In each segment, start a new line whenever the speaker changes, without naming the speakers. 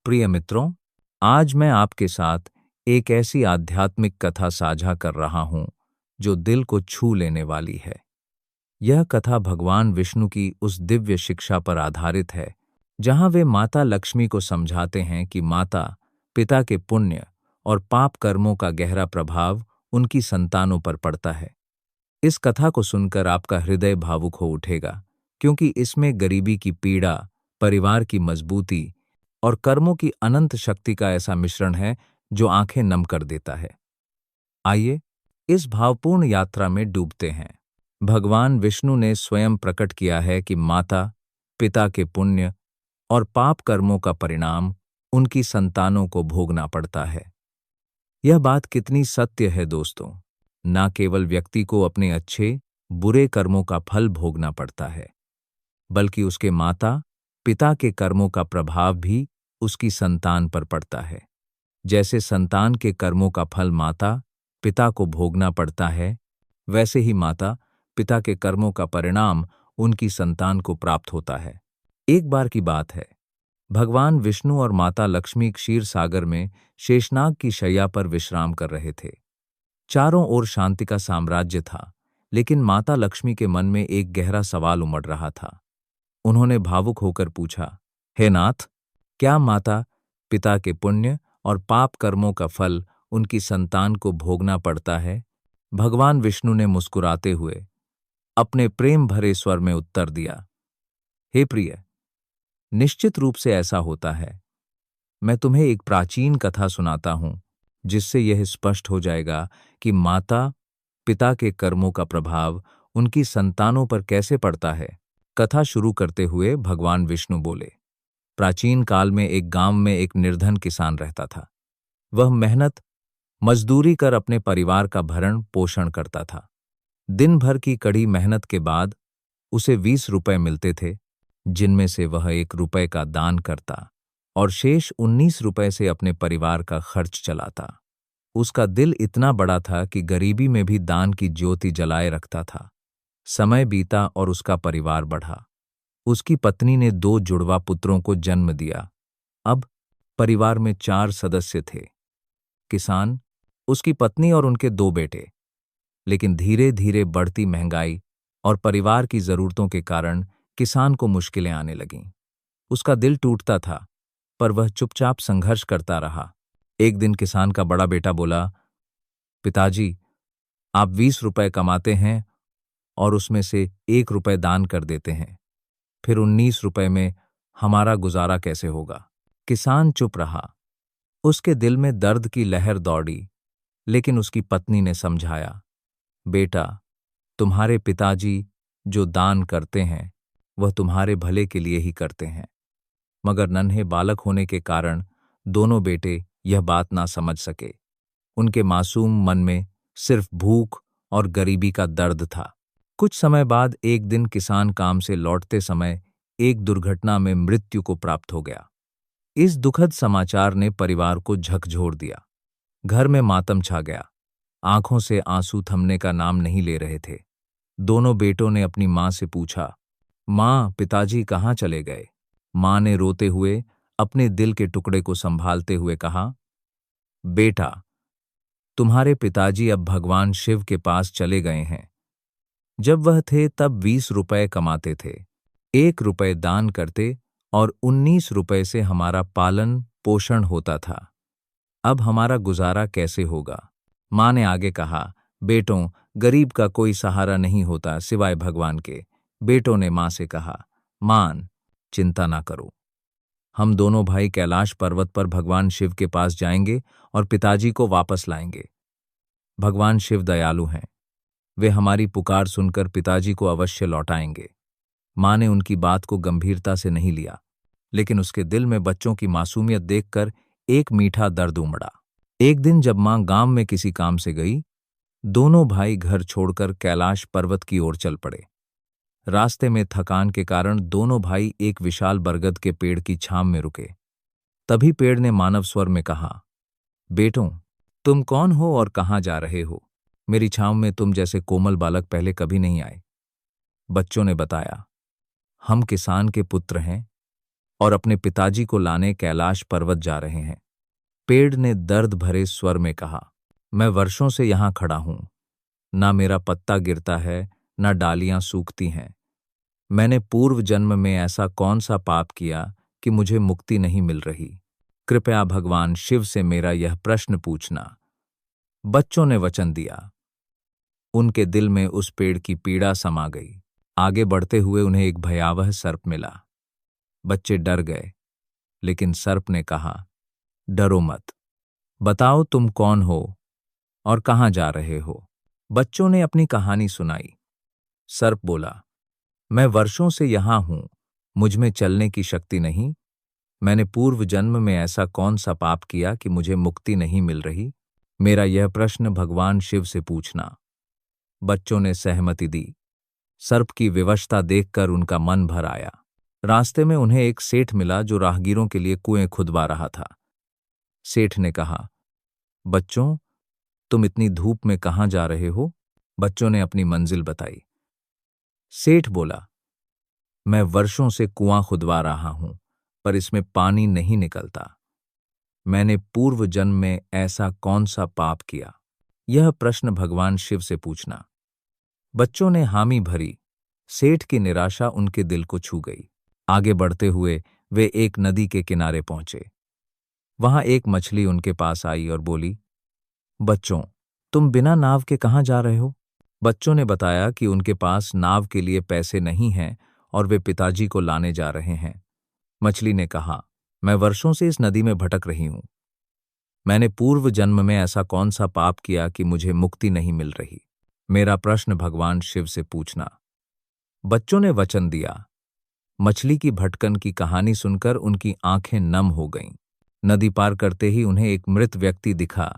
प्रिय मित्रों, आज मैं आपके साथ एक ऐसी आध्यात्मिक कथा साझा कर रहा हूं जो दिल को छू लेने वाली है। यह कथा भगवान विष्णु की उस दिव्य शिक्षा पर आधारित है जहां वे माता लक्ष्मी को समझाते हैं कि माता पिता के पुण्य और पाप कर्मों का गहरा प्रभाव उनकी संतानों पर पड़ता है। इस कथा को सुनकर आपका हृदय भावुक हो उठेगा, क्योंकि इसमें गरीबी की पीड़ा, परिवार की मजबूती और कर्मों की अनंत शक्ति का ऐसा मिश्रण है जो आंखें नम कर देता है। आइए इस भावपूर्ण यात्रा में डूबते हैं। भगवान विष्णु ने स्वयं प्रकट किया है कि माता पिता के पुण्य और पाप कर्मों का परिणाम उनकी संतानों को भोगना पड़ता है। यह बात कितनी सत्य है दोस्तों। न केवल व्यक्ति को अपने अच्छे बुरे कर्मों का फल भोगना पड़ता है, बल्कि उसके माता पिता के कर्मों का प्रभाव भी उसकी संतान पर पड़ता है। जैसे संतान के कर्मों का फल माता पिता को भोगना पड़ता है, वैसे ही माता पिता के कर्मों का परिणाम उनकी संतान को प्राप्त होता है। एक बार की बात है, भगवान विष्णु और माता लक्ष्मी क्षीर सागर में शेषनाग की शैया पर विश्राम कर रहे थे। चारों ओर शांति का साम्राज्य था, लेकिन माता लक्ष्मी के मन में एक गहरा सवाल उमड़ रहा था। उन्होंने भावुक होकर पूछा, हे नाथ, क्या माता पिता के पुण्य और पाप कर्मों का फल उनकी संतान को भोगना पड़ता है? भगवान विष्णु ने मुस्कुराते हुए अपने प्रेम भरे स्वर में उत्तर दिया, हे प्रिय, निश्चित रूप से ऐसा होता है। मैं तुम्हें एक प्राचीन कथा सुनाता हूं, जिससे यह स्पष्ट हो जाएगा कि माता पिता के कर्मों का प्रभाव उनकी संतानों पर कैसे पड़ता है। कथा शुरू करते हुए भगवान विष्णु बोले, प्राचीन काल में एक गांव में एक निर्धन किसान रहता था। वह मेहनत मजदूरी कर अपने परिवार का भरण पोषण करता था। दिन भर की कड़ी मेहनत के बाद उसे 20 रुपए मिलते थे, जिनमें से वह 1 रुपए का दान करता और शेष 19 रुपए से अपने परिवार का खर्च चलाता। उसका दिल इतना बड़ा था कि गरीबी में भी दान की ज्योति जलाए रखता था। समय बीता और उसका परिवार बढ़ा। उसकी पत्नी ने 2 जुड़वा पुत्रों को जन्म दिया। अब परिवार में 4 सदस्य थे, किसान, उसकी पत्नी और उनके 2 बेटे। लेकिन धीरे धीरे बढ़ती महंगाई और परिवार की जरूरतों के कारण किसान को मुश्किलें आने लगीं। उसका दिल टूटता था, पर वह चुपचाप संघर्ष करता रहा। एक दिन किसान का बड़ा बेटा बोला, पिताजी, आप 20 रुपए कमाते हैं और उसमें से 1 रुपए दान कर देते हैं, फिर 19 रुपए में हमारा गुजारा कैसे होगा? किसान चुप रहा। उसके दिल में दर्द की लहर दौड़ी, लेकिन उसकी पत्नी ने समझाया, बेटा, तुम्हारे पिताजी जो दान करते हैं वह तुम्हारे भले के लिए ही करते हैं। मगर नन्हे बालक होने के कारण दोनों बेटे यह बात ना समझ सके। उनके मासूम मन में सिर्फ भूख और गरीबी का दर्द था। कुछ समय बाद एक दिन किसान काम से लौटते समय एक दुर्घटना में मृत्यु को प्राप्त हो गया। इस दुखद समाचार ने परिवार को झकझोर दिया। घर में मातम छा गया। आंखों से आंसू थमने का नाम नहीं ले रहे थे। दोनों बेटों ने अपनी मां से पूछा, मां, पिताजी कहाँ चले गए? मां ने रोते हुए अपने दिल के टुकड़े को संभालते हुए कहा, बेटा, तुम्हारे पिताजी अब भगवान शिव के पास चले गए हैं। जब वह थे तब 20 रुपए कमाते थे, 1 रुपए दान करते और 19 रुपए से हमारा पालन पोषण होता था। अब हमारा गुजारा कैसे होगा? मां ने आगे कहा, बेटों, गरीब का कोई सहारा नहीं होता सिवाय भगवान के। बेटों ने मां से कहा, मां, चिंता ना करो, हम दोनों भाई कैलाश पर्वत पर भगवान शिव के पास जाएंगे और पिताजी को वापस लाएंगे। भगवान शिव दयालु हैं, वे हमारी पुकार सुनकर पिताजी को अवश्य लौटाएंगे। मां ने उनकी बात को गंभीरता से नहीं लिया, लेकिन उसके दिल में बच्चों की मासूमियत देखकर एक मीठा दर्द उमड़ा। एक दिन जब मां गांव में किसी काम से गई, दोनों भाई घर छोड़कर कैलाश पर्वत की ओर चल पड़े। रास्ते में थकान के कारण दोनों भाई एक विशाल बरगद के पेड़ की छांव में रुके। तभी पेड़ ने मानव स्वर में कहा, बेटों, तुम कौन हो और कहाँ जा रहे हो? मेरी छांव में तुम जैसे कोमल बालक पहले कभी नहीं आए। बच्चों ने बताया, हम किसान के पुत्र हैं, और अपने पिताजी को लाने कैलाश पर्वत जा रहे हैं। पेड़ ने दर्द भरे स्वर में कहा, मैं वर्षों से यहां खड़ा हूं, ना मेरा पत्ता गिरता है, ना डालियां सूखती हैं। मैंने पूर्व जन्म में ऐसा कौन सा पाप किया कि मुझे मुक्ति नहीं मिल रही? कृपया भगवान शिव से मेरा यह प्रश्न पूछना। बच्चों ने वचन दिया। उनके दिल में उस पेड़ की पीड़ा समा गई। आगे बढ़ते हुए उन्हें एक भयावह सर्प मिला। बच्चे डर गए, लेकिन सर्प ने कहा, डरो मत, बताओ तुम कौन हो और कहाँ जा रहे हो? बच्चों ने अपनी कहानी सुनाई। सर्प बोला, मैं वर्षों से यहां हूं, मुझ में चलने की शक्ति नहीं। मैंने पूर्व जन्म में ऐसा कौन सा पाप किया कि मुझे मुक्ति नहीं मिल रही? मेरा यह प्रश्न भगवान शिव से पूछना। बच्चों ने सहमति दी। सर्प की विवशता देखकर उनका मन भर आया। रास्ते में उन्हें एक सेठ मिला जो राहगीरों के लिए कुएं खुदवा रहा था। सेठ ने कहा, बच्चों, तुम इतनी धूप में कहाँ जा रहे हो? बच्चों ने अपनी मंजिल बताई। सेठ बोला, मैं वर्षों से कुआं खुदवा रहा हूं, पर इसमें पानी नहीं निकलता। मैंने पूर्व जन्म में ऐसा कौन सा पाप किया? यह प्रश्न भगवान शिव से पूछना। बच्चों ने हामी भरी। सेठ की निराशा उनके दिल को छू गई। आगे बढ़ते हुए वे एक नदी के किनारे पहुंचे। वहां एक मछली उनके पास आई और बोली, बच्चों, तुम बिना नाव के कहाँ जा रहे हो? बच्चों ने बताया कि उनके पास नाव के लिए पैसे नहीं हैं और वे पिताजी को लाने जा रहे हैं। मछली ने कहा, मैं वर्षों से इस नदी में भटक रही हूं। मैंने पूर्व जन्म में ऐसा कौन सा पाप किया कि मुझे मुक्ति नहीं मिल रही? मेरा प्रश्न भगवान शिव से पूछना। बच्चों ने वचन दिया। मछली की भटकन की कहानी सुनकर उनकी आंखें नम हो गईं। नदी पार करते ही उन्हें एक मृत व्यक्ति दिखा।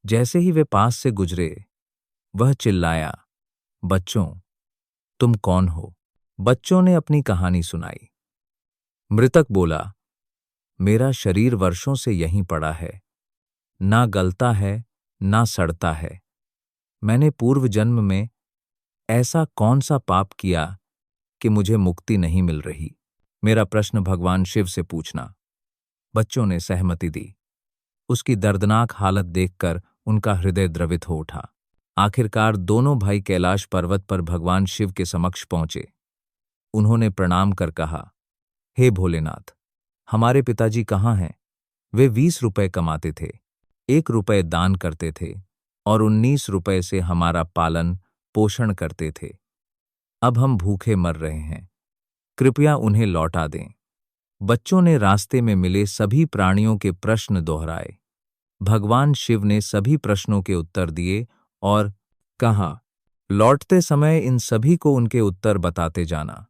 जैसे ही वे पास से गुजरे, वह चिल्लाया, बच्चों, तुम कौन हो? बच्चों ने अपनी कहानी सुनाई। मृतक बोला, मेरा शरीर वर्षों से यहीं पड़ा है, ना गलता है, ना सड़ता है। मैंने पूर्व जन्म में ऐसा कौन सा पाप किया कि मुझे मुक्ति नहीं मिल रही? मेरा प्रश्न भगवान शिव से पूछना। बच्चों ने सहमति दी। उसकी दर्दनाक हालत देखकर उनका हृदय द्रवित हो उठा। आखिरकार दोनों भाई कैलाश पर्वत पर भगवान शिव के समक्ष पहुंचे। उन्होंने प्रणाम कर कहा, हे भोलेनाथ, हमारे पिताजी कहाँ हैं? वे 20 रुपए कमाते थे, 1 रुपए दान करते थे और 19 रुपए से हमारा पालन पोषण करते थे। अब हम भूखे मर रहे हैं, कृपया उन्हें लौटा दें। बच्चों ने रास्ते में मिले सभी प्राणियों के प्रश्न दोहराए। भगवान शिव ने सभी प्रश्नों के उत्तर दिए और कहा, लौटते समय इन सभी को उनके उत्तर बताते जाना।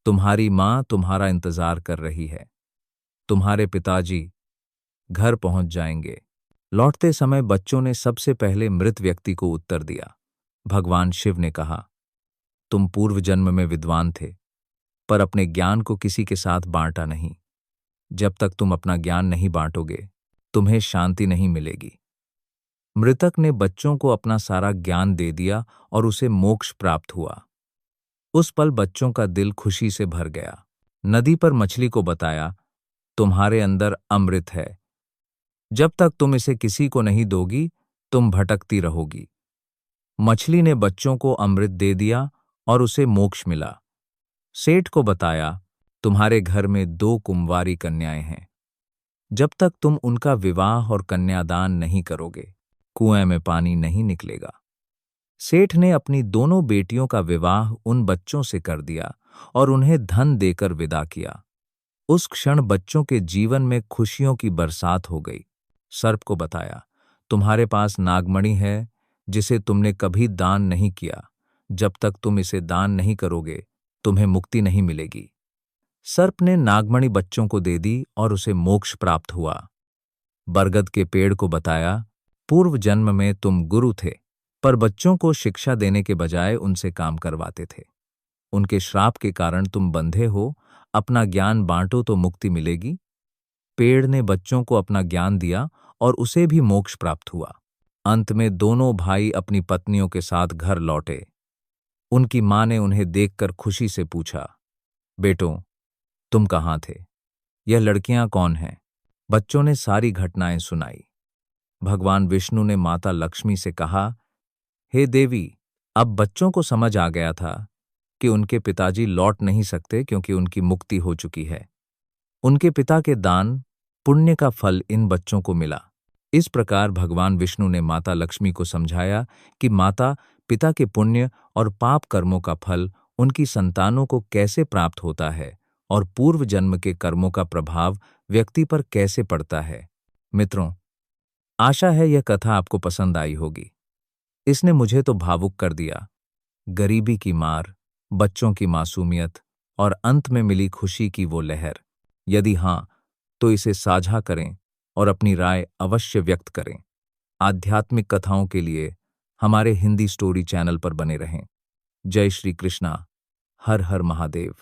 तुम्हारी मां तुम्हारा इंतजार कर रही है। तुम्हारे पिताजी घर पहुंच जाएंगे। लौटते समय बच्चों ने सबसे पहले मृत व्यक्ति को उत्तर दिया। भगवान शिव ने कहा, तुम पूर्व जन्म में विद्वान थे, पर अपने ज्ञान को किसी के साथ बांटा नहीं। जब तक तुम अपना ज्ञान नहीं बांटोगे, तुम्हें शांति नहीं मिलेगी। मृतक ने बच्चों को अपना सारा ज्ञान दे दिया और उसे मोक्ष प्राप्त हुआ। उस पल बच्चों का दिल खुशी से भर गया। नदी पर मछली को बताया, तुम्हारे अंदर अमृत है। जब तक तुम इसे किसी को नहीं दोगी, तुम भटकती रहोगी। मछली ने बच्चों को अमृत दे दिया और उसे मोक्ष मिला। सेठ को बताया, तुम्हारे घर में 2 कुंवारी कन्याएं हैं। जब तक तुम उनका विवाह और कन्यादान नहीं करोगे, कुएं में पानी नहीं निकलेगा। सेठ ने अपनी दोनों बेटियों का विवाह उन बच्चों से कर दिया और उन्हें धन देकर विदा किया। उस क्षण बच्चों के जीवन में खुशियों की बरसात हो गई। सर्प को बताया, तुम्हारे पास नागमणि है जिसे तुमने कभी दान नहीं किया। जब तक तुम इसे दान नहीं करोगे, तुम्हें मुक्ति नहीं मिलेगी। सर्प ने नागमणि बच्चों को दे दी और उसे मोक्ष प्राप्त हुआ। बरगद के पेड़ को बताया, पूर्व जन्म में तुम गुरु थे, पर बच्चों को शिक्षा देने के बजाय उनसे काम करवाते थे। उनके श्राप के कारण तुम बंधे हो, अपना ज्ञान बांटो तो मुक्ति मिलेगी। पेड़ ने बच्चों को अपना ज्ञान दिया और उसे भी मोक्ष प्राप्त हुआ। अंत में दोनों भाई अपनी पत्नियों के साथ घर लौटे। उनकी मां ने उन्हें देखकर खुशी से पूछा, बेटों, तुम कहाँ थे? यह लड़कियां कौन हैं? बच्चों ने सारी घटनाएं सुनाई। भगवान विष्णु ने माता लक्ष्मी से कहा, हे देवी, अब बच्चों को समझ आ गया था कि उनके पिताजी लौट नहीं सकते क्योंकि उनकी मुक्ति हो चुकी है। उनके पिता के दान पुण्य का फल इन बच्चों को मिला। इस प्रकार भगवान विष्णु ने माता लक्ष्मी को समझाया कि माता पिता के पुण्य और पाप कर्मों का फल उनकी संतानों को कैसे प्राप्त होता है और पूर्व जन्म के कर्मों का प्रभाव व्यक्ति पर कैसे पड़ता है। मित्रों, आशा है यह कथा आपको पसंद आई होगी। इसने मुझे तो भावुक कर दिया। गरीबी की मार, बच्चों की मासूमियत और अंत में मिली खुशी की वो लहर। यदि हाँ, तो इसे साझा करें और अपनी राय अवश्य व्यक्त करें। आध्यात्मिक कथाओं के लिए हमारे हिंदी स्टोरी चैनल पर बने रहें। जय श्री कृष्णा। हर हर महादेव।